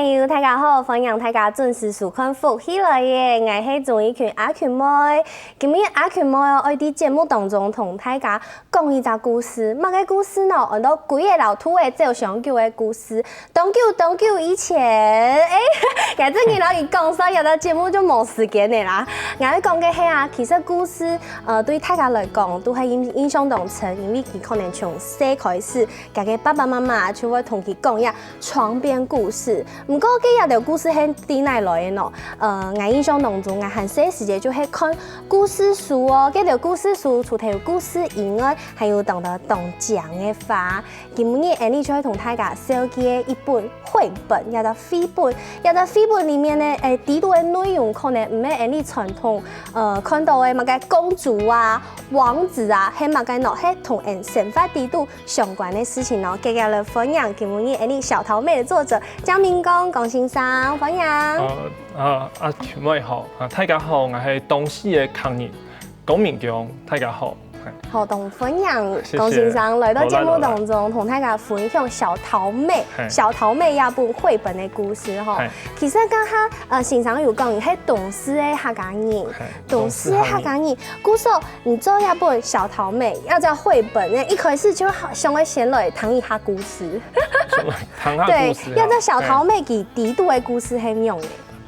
朋友，大家好，欢迎大家准时收看《福起来耶》，我是钟意群阿群妹。今日阿群妹要在节目当中同大家讲一个故事。乜个故事呢？按照几个老土的照相叫的故事。当久以前，反正你老一讲，所以有的节目就冇时间的啦。我讲嘅係啊，其實故事對大家來講都係印象當深，因為佢可能從細開始，家嘅爸爸媽媽就會同佢講呀床邊故事。唔過佢有條故事係點嚟嘅呢？我印象當中，我很細時節就係看故事書哦，嗰條故事書除咗有故事以外，還有當到講嘅話。今日Annie就會同大家紹介一本繪本，叫做繪本。有啲繪本裡面呢，啲度嘅內容可能唔係Annie傳統看到嘅乜嘅公主啊、王子啊，係乜嘅喏，係同神話啲度相關嘅事情咯。今日嚟分享今日Annie小桃妹嘅作者江明公江先生，歡迎。阿全妹好，大家好，我係東市嘅康人江明公，大家好。好，同分享江先生來到節目當中，同大家分享小桃妹一本繪本嘅故事吼。其實剛下先生有講，係董事嘅客家人，董事嘅客家人。故說你做一本小桃妹，要做繪本，一開始就想要先來談一下故事。對，要做小桃妹佢第一度嘅故事係點樣嘅？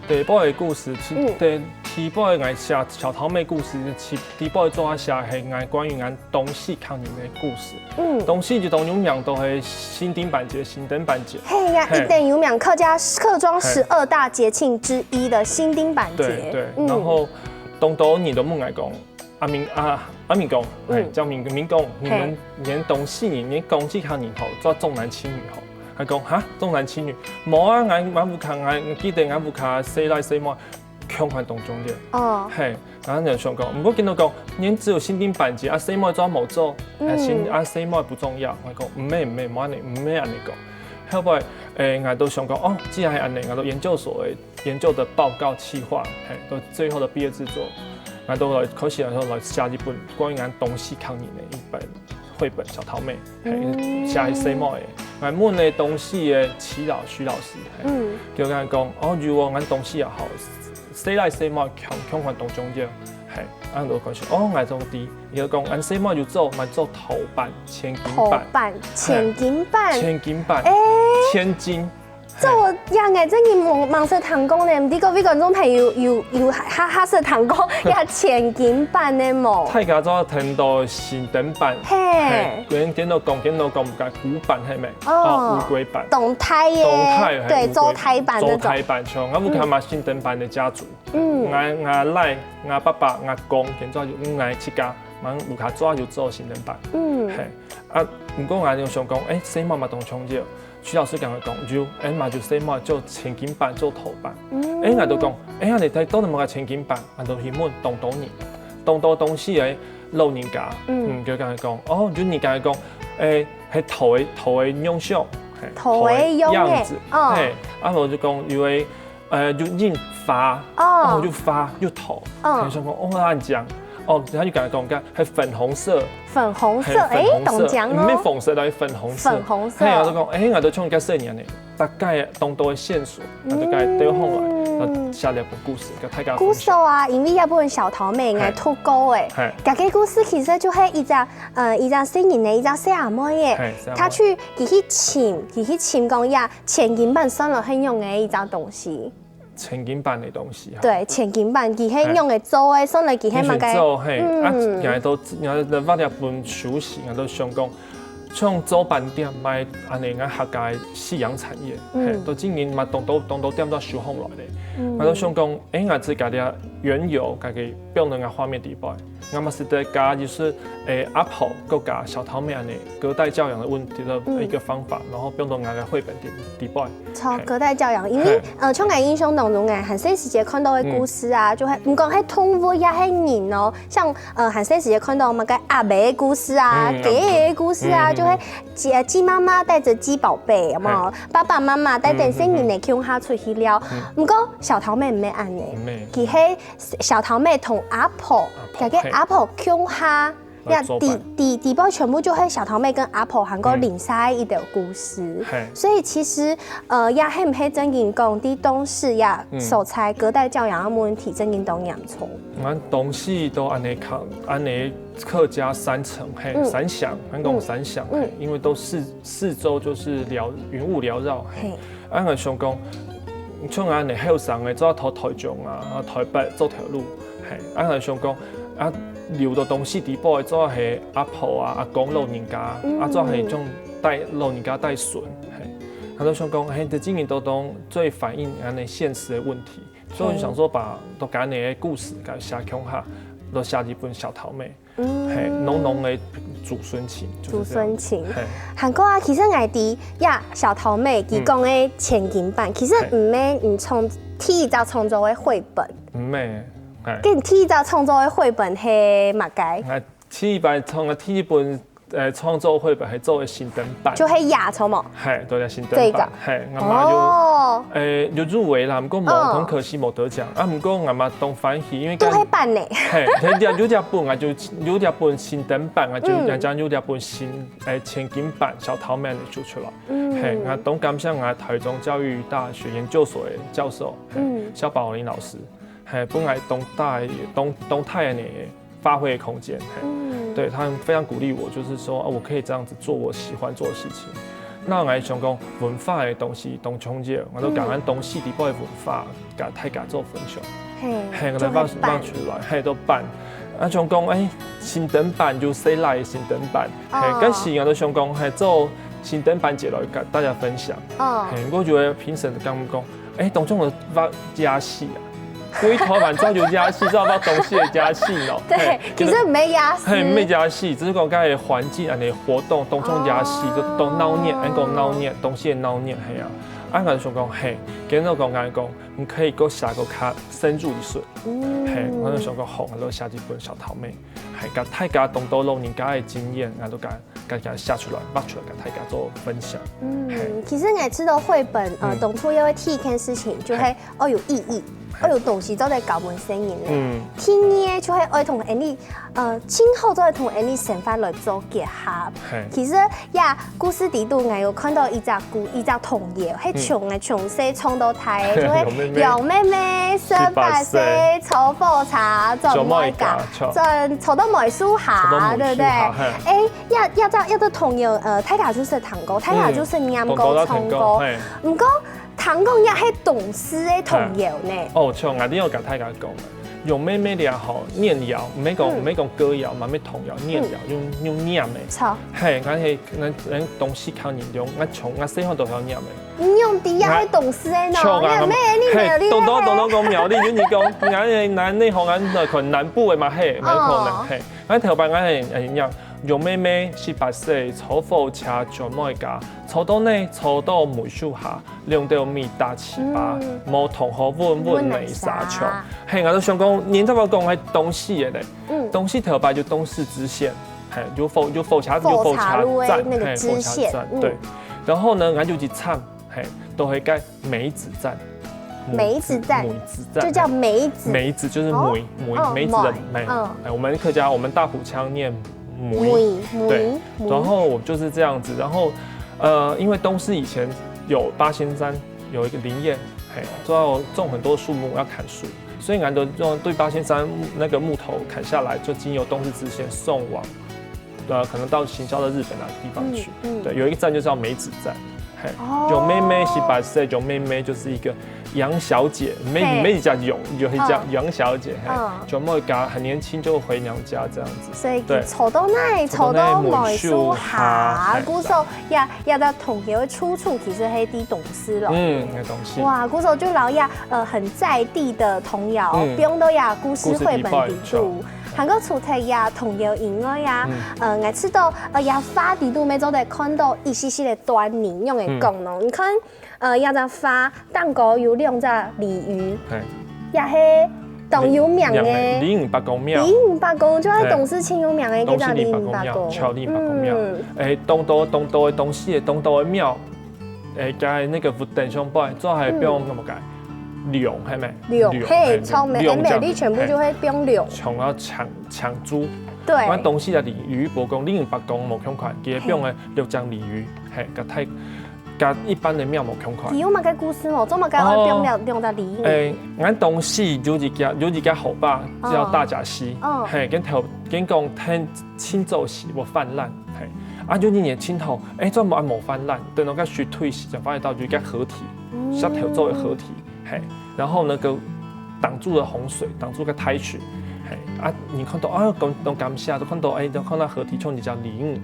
第一部嘅故事，對。第一部我寫小桃妹故事，第一部做寫係我關於我東市康人嘅故事。東市就當有名都係新丁板節。嘿呀，一定有名客莊12大節慶之一的新丁板節。對，然後東島你都冇愛講，阿明公，叫明公，你們東市人，你公祭康人後做重男輕女後。佢講嚇重男輕女，冇啊！我唔卡，我記得我唔卡死來死去。強悍當中嘅，係，然後就想講，唔過見到講，你只有新丁板節，細妹做冇做，細妹不重要，我講唔係，冇安尼講，後來我都想講，哦，既然係安尼，我都研究所嘅研究的報告企劃，係，到最後的畢業製作，我都來開始來寫一本關於我東市康人嘅一本繪本小桃妹，係寫係細妹嘅，我問你東市嘅徐老師，叫佢講，哦，如果我東市也好。細來細妹強悍當中嘅，係，我都講說，哦，我種啲，伊講，俺細妹就做頭版、千金版，千金。做樣嘅，真係網上彈講咧，唔知各位觀眾朋友有哈式彈講，也千金版嘅冇。大家做聽到新燈版，係，見到講唔該古版係咪？烏龜版。動態嘅，對，做台版那種。做台版像，我有看嘛新燈版嘅家族，我奶、我爸爸、我公，見做就我七家，我有卡做就做新燈版，係，唔過我就想講，細妹嘛當重要。徐老師講佢講，就嘛就細妹做千金版做頭版，我就講，我哋睇到你冇個千金版，我就去問東東市嘅老人家，佢講，哦，就你講，係頭嘅樣相，頭嘅樣子，係，啊我就講，因為就印花，然後就花就頭，佢想講，哦，咁講。哦，他就講係粉紅色，懂講唔係粉色，係粉紅色。係我就講，我都從個細年嚟，大概當到嘅線索，我就解對後來，寫了一本故事，給大家。故事啊，因為一本小桃妹嘅脫稿嘅，嗰個故事其實就係一隻細人嘅一隻細阿妹嘅，他去佢去簽講呀，千金版算落係用嘅一隻東西。千金版嘅東西，對，千金版佢係用嚟做嘅，送嚟佢係乜嘅？做係，我都畫了本書時，我都想講，像做飯店賣安尼個客家夕陽產業，到今年嘛，當到店都收紅來咧，我都想講，我自己嘅原有家己標準嘅畫面底擺，我嘛是在加就是阿婆個加小桃妹安尼隔代教養的問題的一個方法，然後標準我嘅繪本底擺。錯，隔代教養，因為從我印象當中很細時節看到嘅故事啊，就係唔講係動物也係人哦，像很細時節看到乜嘅阿伯嘅故事啊、雞嘅故事啊，就係雞媽媽帶着雞寶貝，有冇？爸爸媽媽帶着細人嚟鄉下出去了，唔過小桃妹唔係安尼，佢係小桃妹同阿婆，個阿婆鄉下。呀，底部全部就会小桃妹跟阿婆韩国领晒一条故事，所以其实呀，黑唔黑真经讲啲东市呀，手材隔代教养啊，冇问题，真经都养错。俺东西都安尼靠，安尼客家3层，嘿，三响，俺讲三响，因为都四周就是云雾缭绕，嘿，俺个想讲，像俺哋后生嘅做台中啊、台北做条路，嘿，俺个想讲啊。留到东西地部的做係阿婆啊、阿公老人家，做係種老人家帶孫，他都想講，這經驗都最反映俺哋現實的問題，所以我就想說都把你的故事給寫強下，都寫一本小桃妹，濃的祖孫情，祖孫情。韓國啊，其實我哋呀小桃妹佢講的前景版，其實唔係唔從第一集創作的繪本，唔係。跟你第一集創作的繪本係乜解？第一本創作繪本係做嘅新燈版，就係亞草冇？係，對啦，新燈版，係，阿媽就入圍啦，不過冇，很可惜冇得獎。啊，不過阿媽當翻譯，因為都係版呢。係，有隻本啊，就有隻本新燈版啊，就人家有隻本新前景版小桃妹嚟做出來。係，我當感謝我台中教育大學研究所嘅教授，蕭寶林老師。本來東太人的發揮的空間，對他們非常鼓勵我，就是說我可以這樣子做我喜歡做的事情。那我來想講文化的東西，東衝擊，我都講緊東西地部的文化，甲大家做分享，我哋放出來，都辦。啊，想講新燈版就誰來新燈版，跟時我都想講做新燈版節來跟大家分享。我覺得評審剛講，當中的加戲啊。龜頭版早就加戲，知道東西的加戲咯。對，其實唔係加戲。係唔係加戲，只是講佢嘅環境、安尼活動當中加戲，就都鬧熱，按講鬧熱，東西嘅鬧熱係啊。按個想講係，今日講按講，唔可以個寫個較深入一啲。係，我就想講好，我都寫一本小桃妹，係甲大家當到老人家嘅經驗，我都甲寫出來，畫出來，甲大家做分享。其實我知道繪本，當初因為第一件事情就係有意義。我有東西都在搞本聲音咧，天嘢就係愛同人哋，今後都係同人哋想法來做結合。其實呀，故事底度我有看到一隻童謠，係從細唱到大，就係楊妹妹18歲抽火柴做咩㗎？抽到梅樹下，對不對？一個童謠，大家就是彈歌，大家就是念歌唱歌，唔過。唐講也係童詩嘅童謠呢。哦，像我哋有甲大家講，用咩也好，念謠，唔係講歌謠嘛，咩童謠念謠，用念嘅。錯。係，我東西靠念用，我細漢都有念嘅。你用啲也係童詩嘅喏，念咩？你當講苗栗，你講，我南呢行我可能南部嘅嘛，係，咪可能係。我頭擺我係念。楊妹妹18歲，抽火柴做咩㗎？抽到梅樹下，兩條米搭糍粑，冇同學問梅沙場。係，我都想講，年頭我講係東勢嘅咧，東勢頭擺就東勢支線，係有火柴站，那個支線，對。然後呢，我就去唱，係都係改梅子站。梅子站就叫梅子，梅子就是梅子的梅。我們客家，我們大埔腔念。對，然後我就是這樣子，然後因為東勢以前有八仙山有一個林業，就要種很多樹木，要砍樹，所以俺都對八仙山那個木頭砍下來，就經由東勢支線送往，可能到行銷到日本那個地方去。對，有一個站就叫梅子站，有妹妹18歲，有妹妹就是一個楊小姐，沒叫勇，就是叫楊小姐，就冇家很年輕就回娘家這樣子。所以抽到梅樹下，古時候也在童謠嘅出處，其實係啲童詩咯。係童詩。哇，古時候就老很在地的童謠，不用到故事繪本底度。韓國除咗童謠以外我知道花底度咪都得看到一些些嘅端倪，用嚟講咯。你看只花蛋糕有兩隻鯉魚，也係當有名嘅。鯉魚八公廟。鯉魚八公就係東勢清有名嘅叫做鯉魚八公。橋鯉魚八公廟。東道嘅東勢嘅東道嘅廟，加那個福燈上擺，做係不用咁麼解。龍係咪？龍，嘿，從美麗全部就會變龍。從要搶豬，对，我东西的鲤鱼，无讲018公无相款，其实用的六张鲤鱼，嘿，甲一般的庙无相款。有嘛个故事哦，做嘛个要用到鲤鱼。俺东西有一家河坝叫大甲溪，嘿，跟讲天青走时无泛滥，嘿，啊有一年青头，专门无泛滥，等到个水退时，就发现到就一个河体，下条做的河体，嘿，然后呢个挡住了洪水，挡住个台水。你看到都感谢，都看到都看到河体冲一条鲤鱼，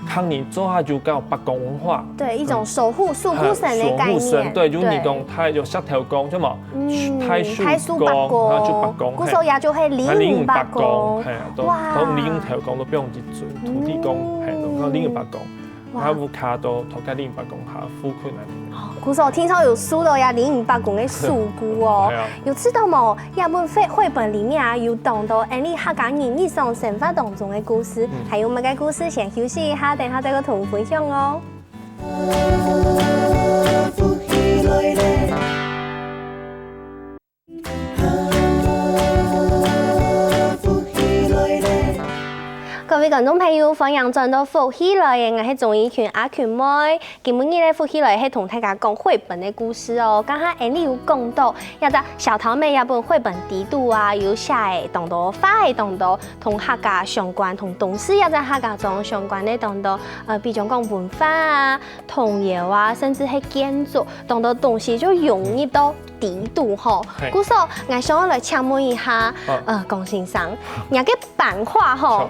康宁做下就叫北公文化，对，一种守护神的概念，对，就你讲它有下条公，叫嘛，太叔公，然后就北公，古时候也就系鲤鱼北公，都鲤鱼条公都不用去做土地公，都讲鲤鱼北公。他有卡到头家018公下富困啊！古时候听说有书的呀，018公的树菇哦，有知道冇？亚本绘本里面啊有讲到你客家人日常生活当中的故事，还有乜嘅故事？先休息一下，等下再跟同我分享哦。各位觀眾朋友，歡迎轉到福喜來嘅，我係鍾意群阿群妹。今日咧福喜來係同大家講繪本嘅故事哦。剛才你有講到，有隻小桃妹有本繪本底度啊，有寫嘅當到花嘅當到，同客家相關，同董事有隻客家莊相關嘅當到，比如講文化啊、童謠啊，甚至係建築，當到東西就融入到底度吼。故所我想要來請問一下，龔先生，人嘅版畫吼。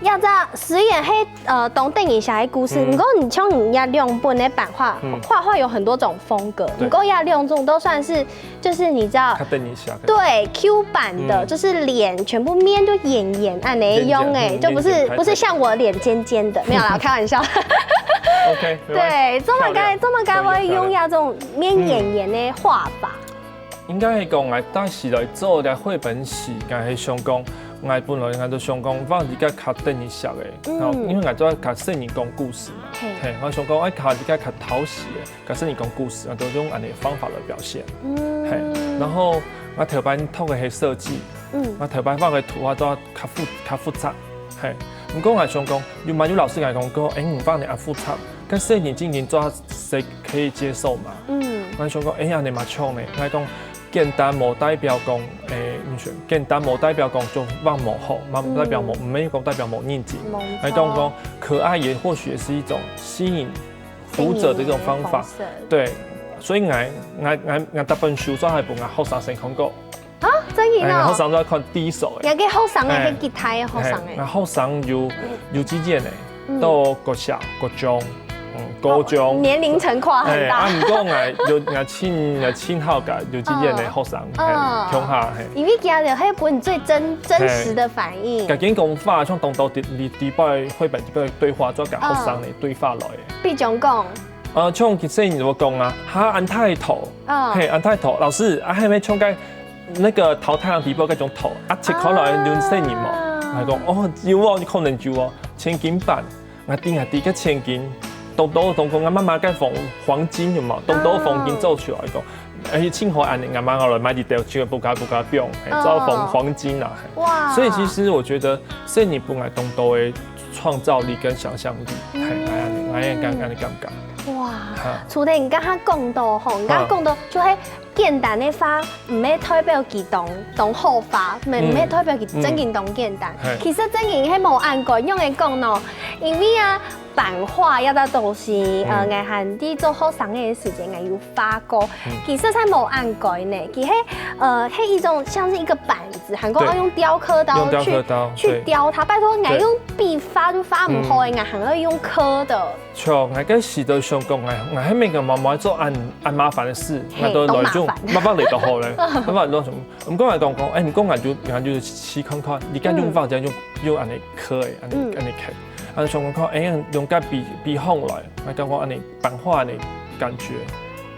要在虽然係當電影下嘅故事，不過你像你要兩本的版畫，畫畫有很多種風格，不過要兩種都算是，就是你知道，對 Q 版的，就是臉全部面就圓按那用就不是像我臉尖尖的，沒有啦，開玩笑。OK， 對，這麼該會用這種面圓的畫法。應該係講我當時來做嘅繪本時，我係想講。我本來我就想講放一個較等一下嘅，因為我做較細人講故事嘛，我想講靠一個較討喜嘅，較細人講故事，我都用安尼方法來表現，然後我頭擺透嘅係設計，我頭擺放嘅圖畫都較複雜，唔過我想講，有老師嚟講講，唔放你咁複雜，跟細人進行做誰可以接受嘛？我想講，安尼嘛唱嘅，我講。簡單無代表講，簡單無代表講就忘無好，唔代表無，唔係講代表無認真。係講可愛也或許是一種吸引讀者的一種方法。對，所以我特本書都係俾我學生先看過。啊，真嘅哦！學生都係看第一手嘅。有啲學生係吉他嘅學生嘅。學生有幾件嘅，到國小、國中。高中年齡層跨很大。唔過我親好嘅有幾件嘅學生，鄉下係。因為家人係本最真實的反應。究竟講法像當到第擺繪本啲對話，再甲學生嚟對話來嘅。比如講，像其實我講啊，安太頭，安太頭，老師係咪唱緊那個淘太陽底部嗰種頭？切開來用細年冇，係講有喎，你可能有喎，千金版，我啲個千金。東講媽媽間黃金有冇？東黃金做出來個，清河安尼媽媽來買啲條錢不加變，做黃金啊！哇！所以其實我覺得，所以你本來東的創造力跟想象力，我也感覺。哇！除了你剛剛講到吼，你剛剛講到就係簡單的話，唔係代表佢當好法，唔係代表佢真件當簡單。其實真件係冇按過用嘅講咯，因為啊。版畫一隻東西，我係啲做學生嘅時間，我有發過。其實係冇按改呢，其實係一種像是一個板子，韓國要用雕刻刀去雕它。拜託，我用筆發就發唔好嘅，我係要用刻的。錯，我嗰時都想講，我喺每個媽媽做按麻煩嘅事，我都來種麻煩嚟到好咧。麻煩攞種，唔講係講，唔講我就試看看，而家用法就用按嚟刻嘅，按嚟刻。想講用個筆鋒來，我感覺安尼版畫嘅感覺，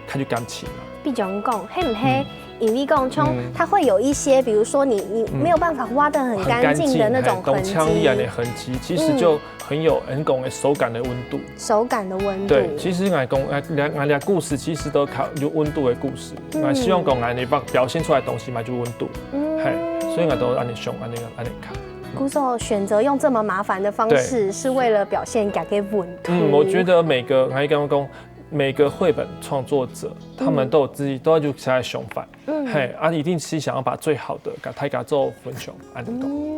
它就感情啦。比如講，係唔係因為講像它會有一些，比如說你沒有辦法挖得很乾淨的那種痕跡，強烈的痕跡，其實就很有講嘅手感的溫度。手感的溫度。對，其實我哋故事其實都靠有溫度的故事，我希望講我哋表現出來的東西嘛就溫度，係。所以我都安尼上安尼看。鼓手选择用这么麻烦的方式，是为了表现家己文图。我觉得每个绘本创作者，他们都有自己都要就起来想法，一定是想要把最好的给大家做分享，安尼讲。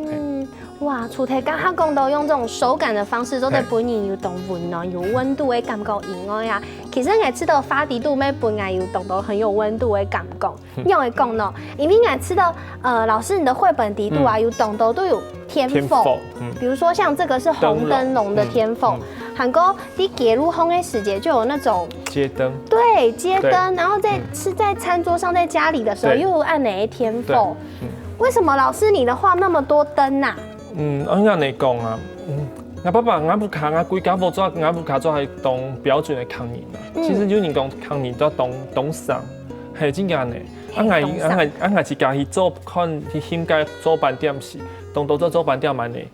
哇，厝题刚他讲到用这种手感的方式，做对本人有动温哦，有温度的感觉以外啊，其实我知道发底度每本来有动到很有温度的感觉，用会讲呢，因为我知道老师你的绘本底度啊有动到都有天否，比如说像这个是红灯笼的天否。韩国你给入烘的时节就有那种街灯，对街灯，然后是在餐桌上，在家里的时候又有按哪一天否？为什么老师你的画那么多灯啊？按按你讲啊，我爸爸我不看啊，规家无做，我不看做系当标准的康年啊。其实有人讲康年都要当上，系真个呢。我是家去做看去兴家做班点是，当到做班点安尼，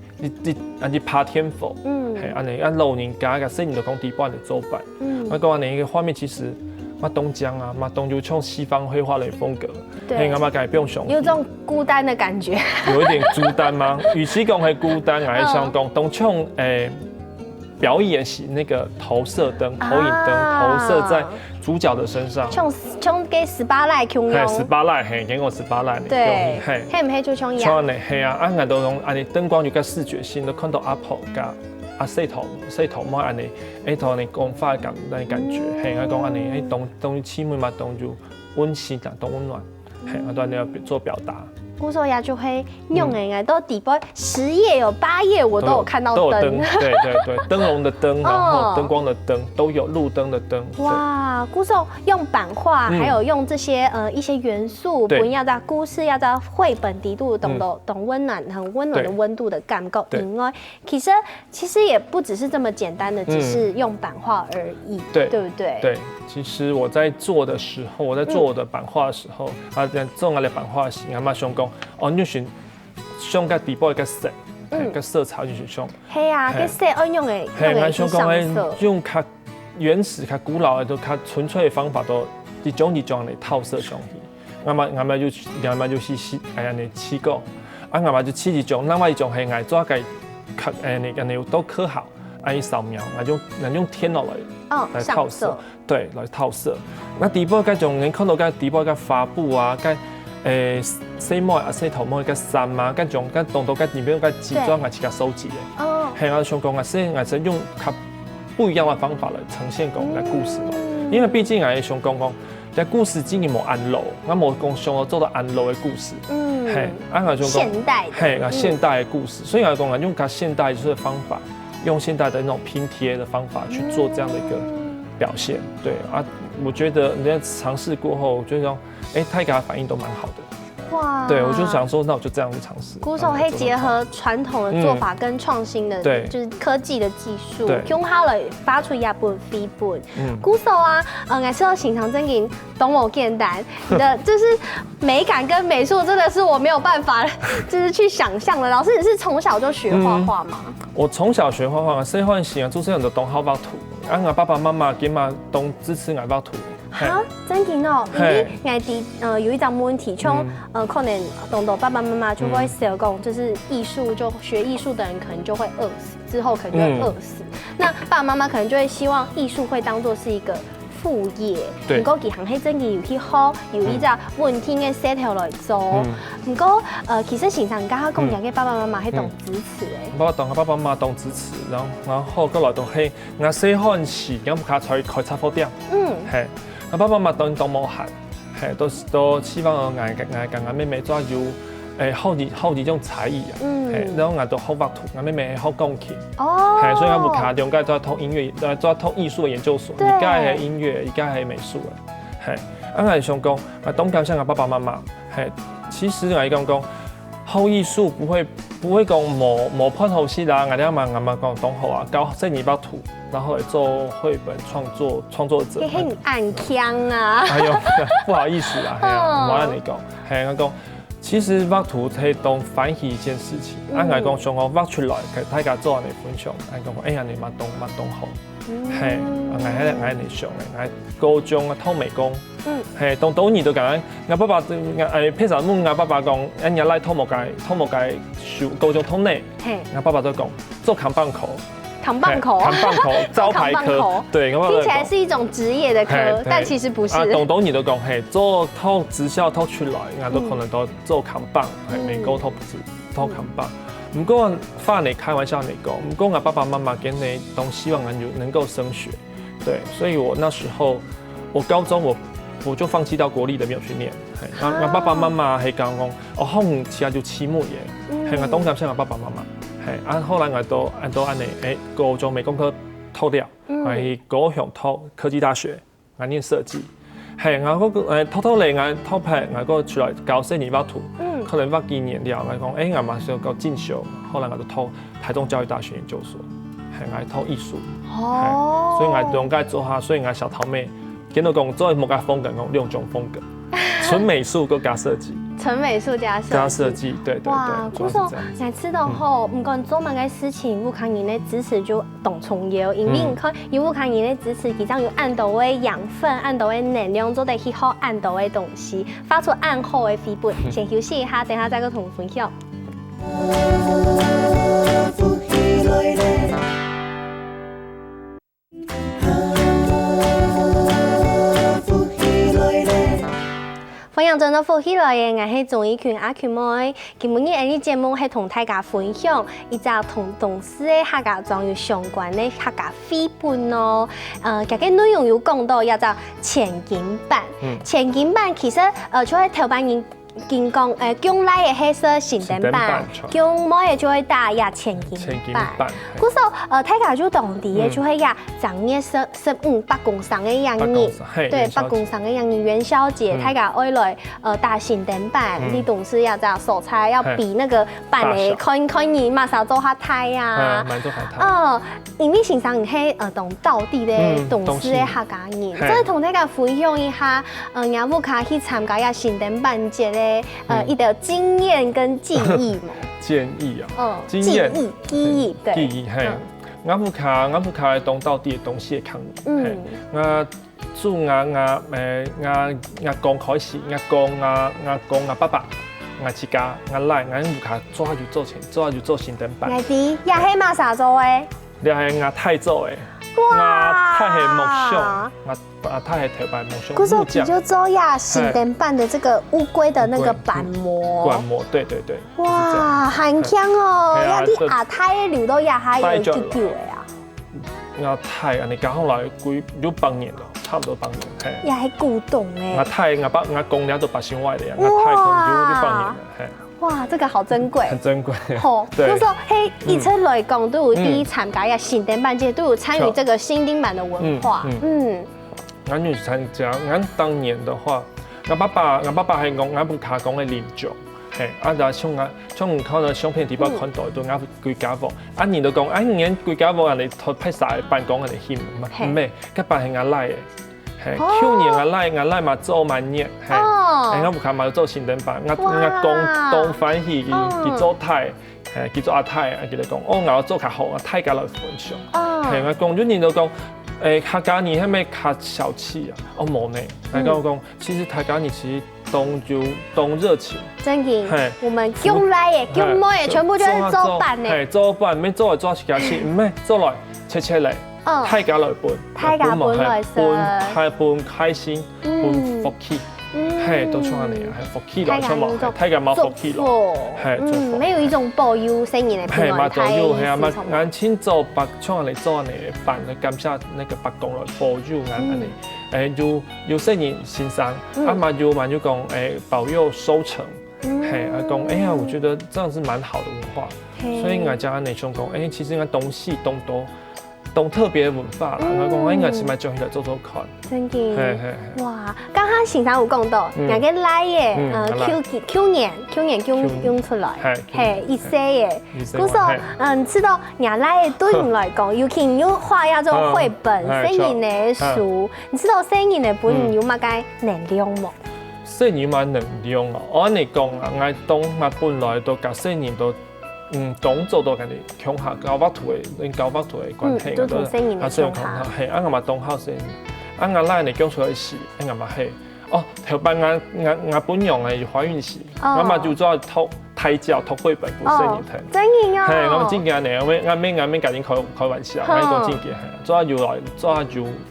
你拍天否？系安尼，老人家个细人就讲底班的做班。我讲安尼个画面其实。嘛东江啊，嘛东就像西方绘画的风格，嘿，我嘛改不用想，有种孤单的感觉，有一点孤单吗？与其讲是孤单，还是想讲东像表演是那个投射灯、投影灯投射在主角的身上，像给18赖用用，18赖嘿，给我18赖，对，嘿唔嘿就像一样，像呢，嘿啊，俺都用安尼灯光有个视觉性，都看到Apple 加。细头莫安尼，头你光发感觉，嘿，我讲安尼，当气氛嘛，当就温馨啦，当温暖，嘿，我都你要做表达。鼓手也就会用诶，都底部10页有8页我都有看到灯，对，灯笼的灯，然后灯光的灯都有，路灯的灯。哇，鼓手用版画，还有用这些一些元素，不要在故事要在绘本底度懂温暖，很温暖的温度的感觉。因为其实也不只是这么简单的，只是用版画而已，对不对？对，其实我在做的时候，我在做我的版画的时候，做我的版画时，阿妈想讲。你选上个底部个色，个色彩就是上。系啊，个色按用的，我想讲用较原始、较古老的、都较纯粹的方法，都一种的套色上去。我们就是安尼试过，我们就试一种，另外一种系爱做个安尼都刻好，安尼扫描，那种填落来套色，对，来套色。那底部个种，你看到个底部个发布啊，个。细毛啊，细头毛个衫啊，跟种跟动到跟里面个纸装啊，是个收集的。哦。系我想讲啊，是用较不一样的方法来呈现讲个故事嘛。因为毕竟我想讲，在故事经营无安乐，我无讲想要做到安乐的故事。嘿，我想讲现代。嘿，现代的故事，所以我讲用较现代就是方法，用现代的那种拼贴的方法去做这样的一个表现。对啊，我觉得人家尝试过后，我觉得泰嘎反应都蛮好的。哇！对，我就想说，那我就这样去尝试。鼓手可以结合传统的做法跟创新的，就是科技的技术，用好了发出一本飞本。鼓手啊，我是要欣赏真经懂我简单，你的就是美感跟美术真的是我没有办法，就是去想象的。老师，你是从小就学画画吗？我从小学画画，细汉时啊，做这样的懂好画图，我爸爸妈妈给嘛懂支持我画图。啊，真紧哦！因为外地有一张问题，像可能懂爸爸妈妈就会想讲，就是艺术就学艺术的人可能就会饿死，之后可能就会饿死。那爸爸妈妈可能就会希望艺术会当作是一个副业，不过其行迄真嘅有去好，有依只问题嘅 settle 来做。不过其實現場家講嘅爸爸媽媽係懂支持嘅。爸爸媽媽懂支持，然後過來到係我細漢時咁卡才開雜貨店，係。我爸爸媽媽當無限，係都希望我我妹妹做有好幾種才藝啊，係然後我都好畫圖，我妹妹好鋼琴，係所以我唔卡中間做讀音樂，做讀藝術的研究所，而家係音樂，而家係美術嘅，係。我係想講，我東感謝我爸爸媽媽，係其實我講好藝術不會講冇拍好戲啦，我哋阿媽講懂好啊，教這2把圖。然後來做繪本創作者，很暗腔啊！哎呦，不好意思啦，係啊，我按你講，係我講，其實畫圖係當翻譯一件事情，按我講想我畫出來，給大家做人哋分享，按講，哎呀，你嘛懂好，嘿，我内上诶，我高中啊，透美工，嘿，当年就讲，我爸爸平常问我爸爸讲，人来透模界受高中通内，我爸爸都讲做扛棒口。扛棒口，招牌科，对，听起来是一种职业的科，但其实不是。啊，东你都讲，嘿，做透直销透出来，我都可能都做扛棒，美高透不是透扛棒。不过话你开玩笑你讲，不过我爸爸妈妈给你都希望能够升学，对，所以我那时候我高中我就放弃到国立的没有去念，我爸爸妈妈还讲我后面其他就期末耶，我东感谢我爸爸妈妈。后来我都安尼，高中美工科偷掉，我去高雄偷科技大学，我念设计，我偷嚟，我偷拍，我出来教4年图，可能几年了，我讲，我马上要进修，后来我就偷台中教育大学研究所，我偷艺术，所以我用该做下，所以我小桃妹，见到讲做某个风格，讲2种风格，纯美术跟加设计。纯美术加设计，对。哇，古说来知道后，不管做乜嘅事情，武康人的支持就动重要，因为你看有武康人的支持，其实有按到的养分、按到的能量，做得去好按到的东西，发出按好的飞本。先休息一下，等下再跟同分享。欢迎转到福喜来嘅，我是钟义群阿群妹。今日呢节目係同大家分享一隻同董事嘅客家莊有相關嘅客家繪本咯。今日內容有講到一隻前景版。前景版其實就係頭版見講將來嘅係說新燈版，將來嘅就係打呀前景版。嗰時候大家就當地嘅就係呀正月15八公上嘅樣日，對八公上嘅樣日元宵節，大家愛來打新燈版，你董事要這樣手菜要比那個版嘅看你馬上做下太呀，因為先生係同道地嘅董事嘅客家人，所以同大家分享一下，我不卡去參加呀新燈版節咧。一的經驗跟記憶嘛，建議啊，記憶，對，記憶嘿，我不卡係當到地嘅東西嘅坑，我做我講開始，我講我爸爸，我自家，我來，我不卡做下就做錢，做下就做新燈版。我啲也係馬啥做誒？你係我太做誒。我太係夢想，我太係頭擺夢想。嗰時候你就做呀新燈版的這個烏龜的那個板模。板模，對。哇，很強哦！呀，啲阿太留到呀下有久久的呀。阿太，你講好來有半年了，差不多半年。也係古董誒。阿太，我公了都8千塊的呀，阿太有半年了。哇，這個好珍貴，很珍貴。好，就說嘿，以前來講都有第一參加呀新燈版節，都有參與這個新燈版的文化。我有參加，我當年的話，我爸爸係講我不卡講嘅領獎，就像可能相片地方看到都我歸家喎，年都講年歸家喎，人哋拍拍曬辦公人哋欠，唔咩，嗰班係我來嘅。去年我來嘛做滿年，我不卡嘛做新燈版，我講東翻去佢做太，佢做阿太，佢就講我做較好，我太家來分享，我講咗年就講，客家人係咪較小氣啊？我冇呢，我講其實客家人其實動熱情，真嘅，我們將來嘅將來嘅全部都係做版嘅，做版，咩做嚟做客家氣，唔係做來切切嚟。大家來搬，大家搬來搬開心，搬福氣，都出嚟啊，係福氣來出嘛，大家冇福氣咯，沒有一種保佑新年嘅平安態，係啊，眼前做白出嚟做嚟辦嘅感謝那個白公來保佑眼嚟，有新年先生，嘛就講保佑收成，講呀，我覺得這樣是蠻好的文化，所以我家內兄講，其實我東西東多。懂特別文化啦，我講我應該是咪將佢嚟做看。真嘅，哇！剛剛先生有講到，人家來嘅，去年用出來，係一些嘅。嗰時候，知道人來嘅對人來講，尤其有畫呀種繪本、新年嘅書，你知道新年嘅本有乜嘅能量冇？新年嘛能量啊，我嚟講啊，我當我本來都教新年都动作都家己强下高巴图的，高巴图的关系，都同声音的强下，系，俺嘛动好声音，俺奶你讲出来是，俺嘛系。哦，头班俺本用的怀孕时，俺嘛就做胎教读绘本不生儿童，真嘅哦。系，我真嘅呢，俺免家己开玩笑，俺讲真嘅系，做要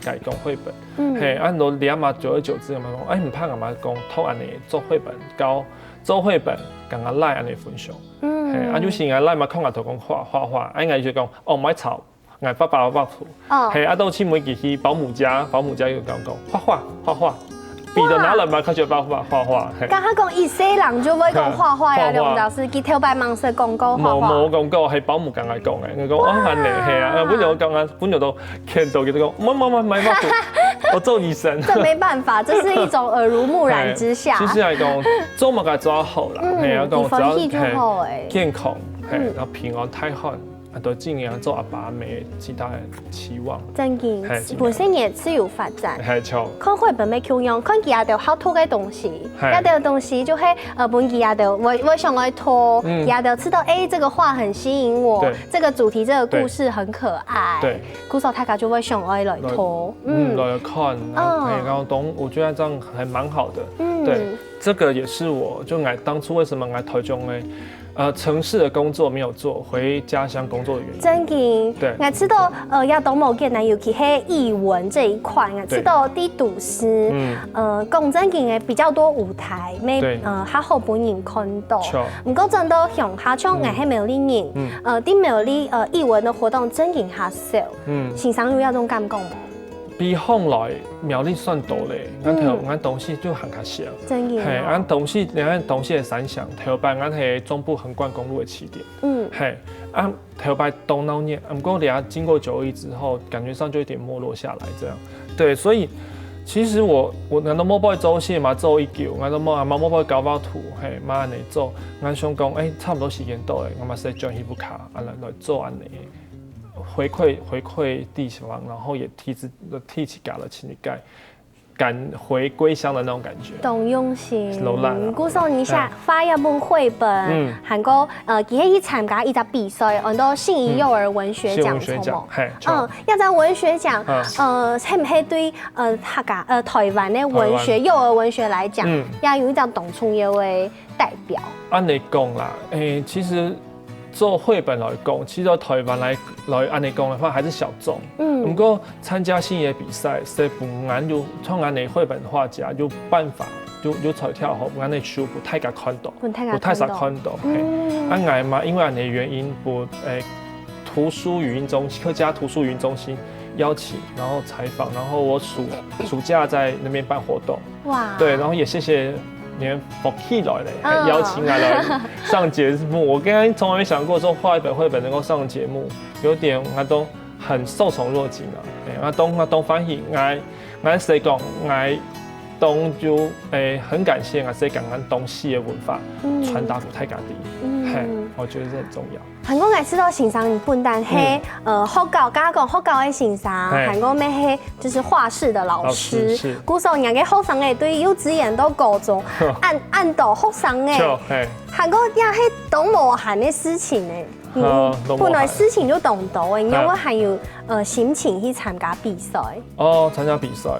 家讲绘本，系，俺都连嘛久而久之，我嘛讲，唔怕俺嘛讲，偷安尼做绘本，做绘本，跟俺奶安尼分享，系，俺有时俺奶嘛看我头讲画，俺就讲，哦，唔爱吵，俺爸图，系，啊，到去每期去保姆家又讲画画。笔的拿了嘛，他就画画。刚他讲一世人就会讲画画呀，梁老师，佢头擺盲色廣告畫畫。冇廣告，係保姆剛才講嘅。佢講我很厲害啊，本來我剛剛都看到佢講，唔係，我做醫生。這沒辦法，這是一種耳濡目染之下。其實係講做乜嘅做好啦，係啊，講只要健康，然後平安泰漢。都盡量做阿爸阿媽其他的期望。真嘅，本身也是有發展。係錯。看繪本咩樣用，看佢也有好圖嘅東西，也有東西就係本佢也有我想來拖，也有知道這個畫很吸引我，這個主題這個故事很可愛。對。故事大家就會想來拖。來看，然後我覺得這樣還蠻好的。對，這個也是我就當初為什麼台中的。城市的工作沒有做，回家鄉工作的原因。真嘅，對，我知道也都冇見，尤其係藝文這一塊，我知道啲導師，講真嘅比較多舞台，咩較好本人看到。唔過真到鄉下像我係苗栗人，啲苗栗藝文的活動真嘅較少。先生有一種感覺冇？比後來苗栗算多咧，俺東西就很較少。真嘅。係，俺東西的三鄉，頭擺俺係中部橫貫公路的起點。係，俺頭擺東鬧熱，不過倆經過921之後，感覺上就有點沒落下來，這樣。對，所以其實我俺都冇幫做戲嘛，做一舊，俺都冇幫搞包圖，係嘛安尼做，俺想講，差不多時間到咧，我嘛使轉去不卡，來做安尼。回饋地方，然後也替起家了情侶趕回歸鄉的那種感覺。懂用心。古時候你想發一本繪本，韓國佢去參加一個比賽，按到信誼幼兒文學獎錯一隻文學獎，係唔係對台灣的文學幼兒文學來講，也有一個動重要的代表。按你講啦，其實。做繪本來講，其實台灣來按你講的話，還是小眾。不過參加信誼比賽，是本俺就從俺哋繪本畫家有辦法，有彩跳好，俺哋書不太敢看到，不太少看到。俺俺嘛，因為俺哋原因，圖書語音中心客家圖書語音中心邀請，然後採訪，然後我暑假在那邊辦活動。哇！對，然後也謝謝。連 Foki 來嘞，邀請來上節目。我剛剛從來沒想過說畫一本繪本能夠上節目，有點我都很受寵若驚啊！我當翻譯，我誰講我當就很感謝我誰講我東西的文化傳達給大家的，我覺得這很重要。韓國我知道先生本單係學教，剛剛講學教的先生，韓國咩係就是畫室的老師。古時候人嘅學生誒對幼稚園到高中按到學生誒，韓國也係懂無限的事情誒，本來事情就懂到誒，因為我還有心情去參加比賽。哦，參加比賽，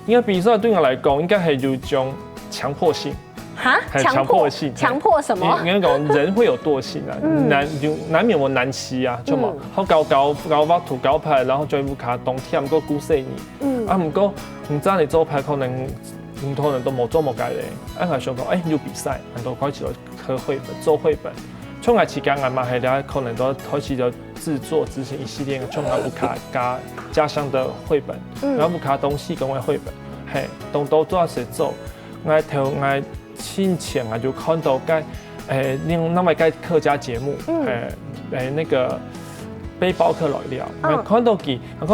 應該比賽對我來講應該係有種強迫性。哈？強迫性？強迫什麼？應該講人會有惰性啊，難免我難期啊，就嘛，好搞畫圖搞牌，然後再唔卡當天唔過估死你，唔過唔知你做牌可能唔多人都冇做冇計咧，我想講要比賽，很多開始學繪本做繪本，從來期間我嘛係咧可能都開始就製作執行一系列嘅從來唔卡加家鄉的繪本，然後唔卡東西講嘅繪本，係都做時做，我親前啊就看到那麼個客家節目，那個背包客來聊，看到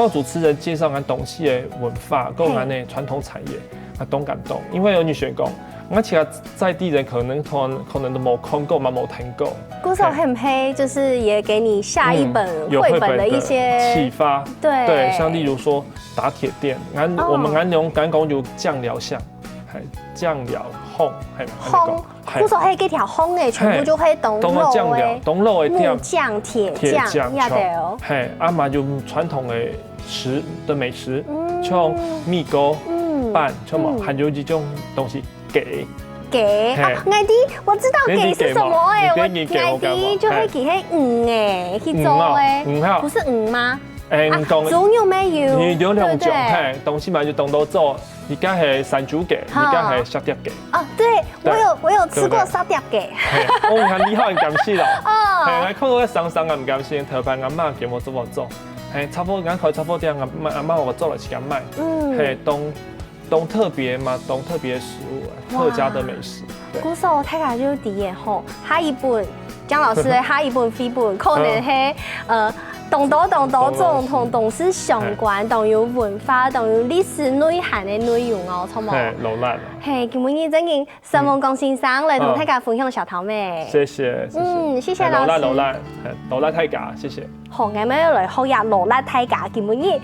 主持人介紹俺東西的文化，跟俺的傳統產業，我都感動。因為有你選講，我其他在地人可能都冇看過，冇聽過。古時候係唔係就是也給你下一本繪本的一些啟發？對，像例如說打鐵店，我們用講有醬料巷，醬料。烘，烘，古时候迄几条烘诶，全部就会东肉诶，东肉诶，木酱、铁酱，也对哦。嘿，啊嘛就传统诶美食，像米糕、饭，像嘛还有一种东西给。啊，爱滴，我知道给是什么哎，我爱滴就会给迄鱼哎去做哎，不是鱼吗？猪肉没有，有两种，嘿，东西嘛就东都做，而家系山猪给，而家系沙碟给。哦，对，我有吃过沙碟给。我唔看你好，唔敢死咯。哦，系，看到个生啊，唔敢死，头班阿妈叫我做我做，系，差不多啱开差不多啲阿妈我做了是敢卖，系东特别嘛，东特别食物，客家的美食。古时候大家就第一吼，下一本姜老师的下一本飞本，可能系东种同董事相关，同有文化、同有历史内涵的内容哦，错冇？嘿，老辣。嘿，今日真嘅沈文光先生来同大家分享小桃妹。谢谢。谢谢老师。老辣太假，谢谢。好，我们要来学下老辣太假，今日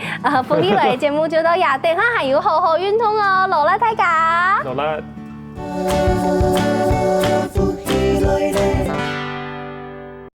福利类节目就到呀，等下还有好好运动哦，老辣太假。老辣。